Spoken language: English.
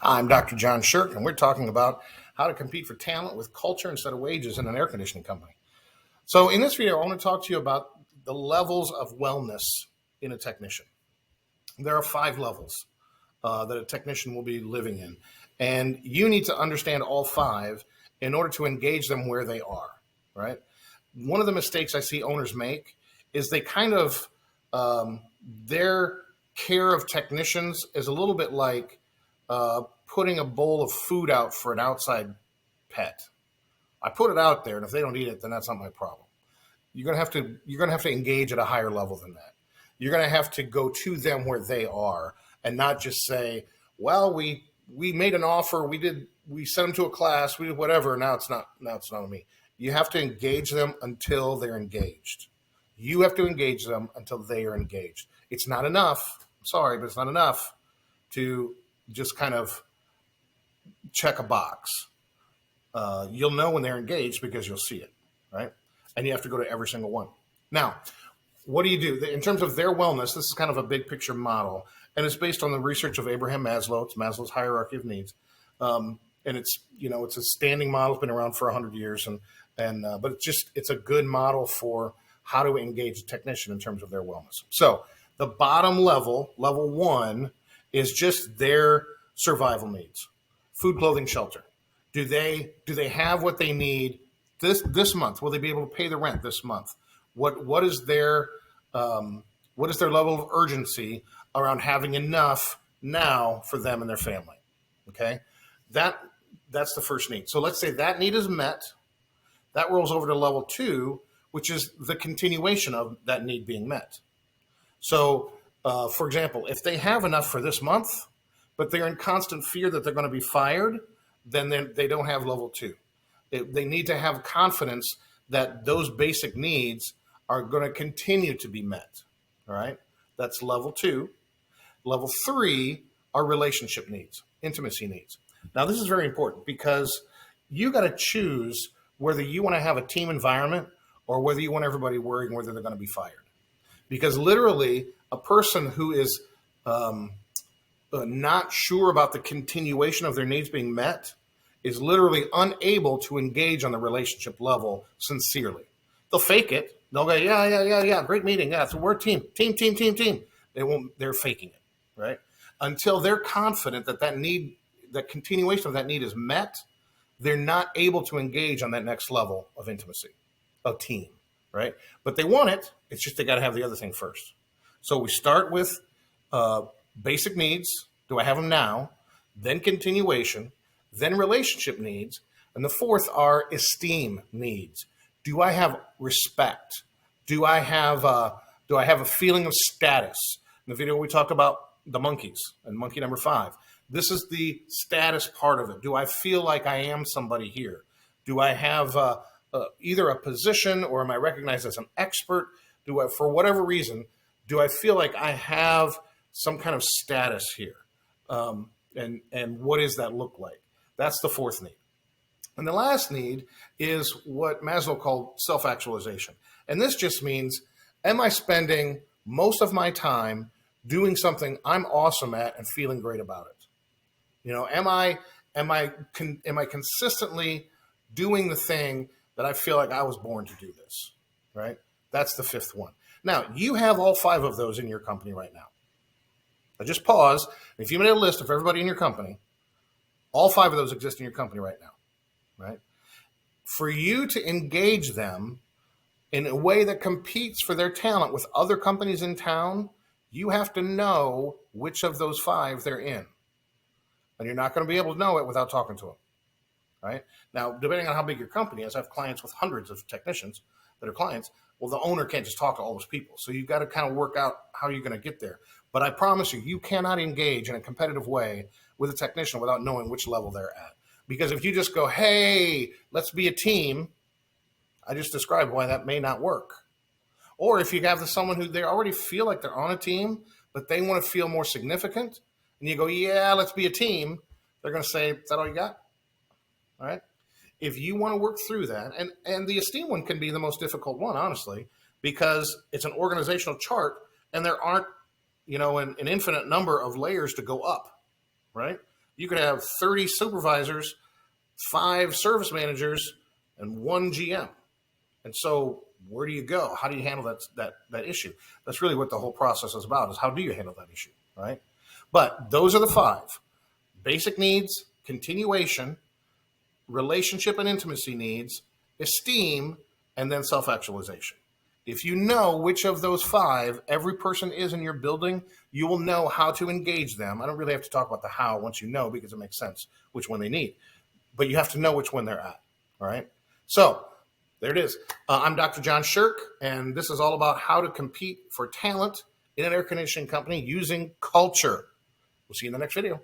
I'm Dr. John Shirk, and we're talking about how to compete for talent with culture instead of wages in an air conditioning company. So, in this video, I want to talk to you about the levels of wellness in a technician. There are 5 levels that a technician will be living in, and you need to understand all 5 in order to engage them where they are, right? One of the mistakes I see owners make is they kind of, their care of technicians is a little bit like putting a bowl of food out for an outside pet. I put it out there, and if they don't eat it, then that's not my problem. You're gonna have to engage at a higher level than that. You're gonna have to go to them where they are, and not just say, "Well, we made an offer, we sent them to a class, we did whatever. Now it's not on me." You have to engage them until they're engaged. You have to engage them until they are engaged. It's not enough. I'm sorry, but it's not enough to just kind of check a box. You'll know when they're engaged because you'll see it, right? And you have to go to every single one. Now, what do you do? In terms of their wellness, this is kind of a big picture model, and it's based on the research of Abraham Maslow. It's Maslow's hierarchy of needs. And it's a standing model. It's been around for 100 years, but it's a good model for how to engage a technician in terms of their wellness. So the bottom level, level 1, is just their survival needs: food, clothing, shelter. Do they have what they need this month? Will they be able to pay the rent this month? What is their level of urgency around having enough now for them and their family? Okay, that's the first need. So let's say that need is met. That rolls over to level 2, which is the continuation of that need being met. So, for example, if they have enough for this month, but they're in constant fear that they're going to be fired, then they don't have level 2. They need to have confidence that those basic needs are going to continue to be met. All right, that's level 2. Level 3 are relationship needs, intimacy needs. Now, this is very important because you got to choose whether you want to have a team environment or whether you want everybody worrying whether they're going to be fired. Because literally, a person who is not sure about the continuation of their needs being met is literally unable to engage on the relationship level sincerely. They'll fake it. They'll go, yeah, great meeting. Yeah, so we're team. They're faking it, right? Until they're confident that need, that continuation of that need is met, they're not able to engage on that next level of intimacy, of team, right? But they want it. It's just they got to have the other thing first. So we start with basic needs. Do I have them now? Then continuation, then relationship needs. And the fourth are esteem needs. Do I have respect? Do I have a feeling of status? In the video, we talked about the monkeys and monkey number 5. This is the status part of it. Do I feel like I am somebody here? Do I have either a position, or am I recognized as an expert? For whatever reason, do I feel like I have some kind of status here? And what does that look like? That's the fourth need. And the last need is what Maslow called self-actualization. And this just means, am I spending most of my time doing something I'm awesome at and feeling great about it? Am I consistently doing the thing that I feel like I was born to do this, right? That's the 5th one. Now, you have all 5 of those in your company right now. I just pause. If you made a list of everybody in your company, all 5 of those exist in your company right now, right? For you to engage them in a way that competes for their talent with other companies in town, you have to know which of those 5 they're in. And you're not going to be able to know it without talking to them, right? Now, depending on how big your company is, I have clients with hundreds of technicians that are clients. Well, the owner can't just talk to all those people. So you've got to kind of work out how you're going to get there. But I promise you cannot engage in a competitive way with a technician without knowing which level they're at. Because if you just go, hey, let's be a team, I just described why that may not work. Or if you have someone who they already feel like they're on a team, but they want to feel more significant, and you go, yeah, let's be a team, they're going to say, is that all you got? All right. If you want to work through that, and the esteem one can be the most difficult one, honestly, because it's an organizational chart and there aren't, an infinite number of layers to go up, right? You could have 30 supervisors, 5 service managers, and 1 GM. And so where do you go? How do you handle that issue? That's really what the whole process is about, is how do you handle that issue, right? But those are the 5. Basic needs, continuation, relationship and intimacy needs, esteem, and then self-actualization. If you know which of those 5 every person is in your building, you will know how to engage them. I don't really have to talk about the how once you know, because it makes sense which one they need. But you have to know which one they're at, all right? So there it is. I'm Dr. John Shirk, and this is all about how to compete for talent in an air conditioning company using culture. We'll see you in the next video.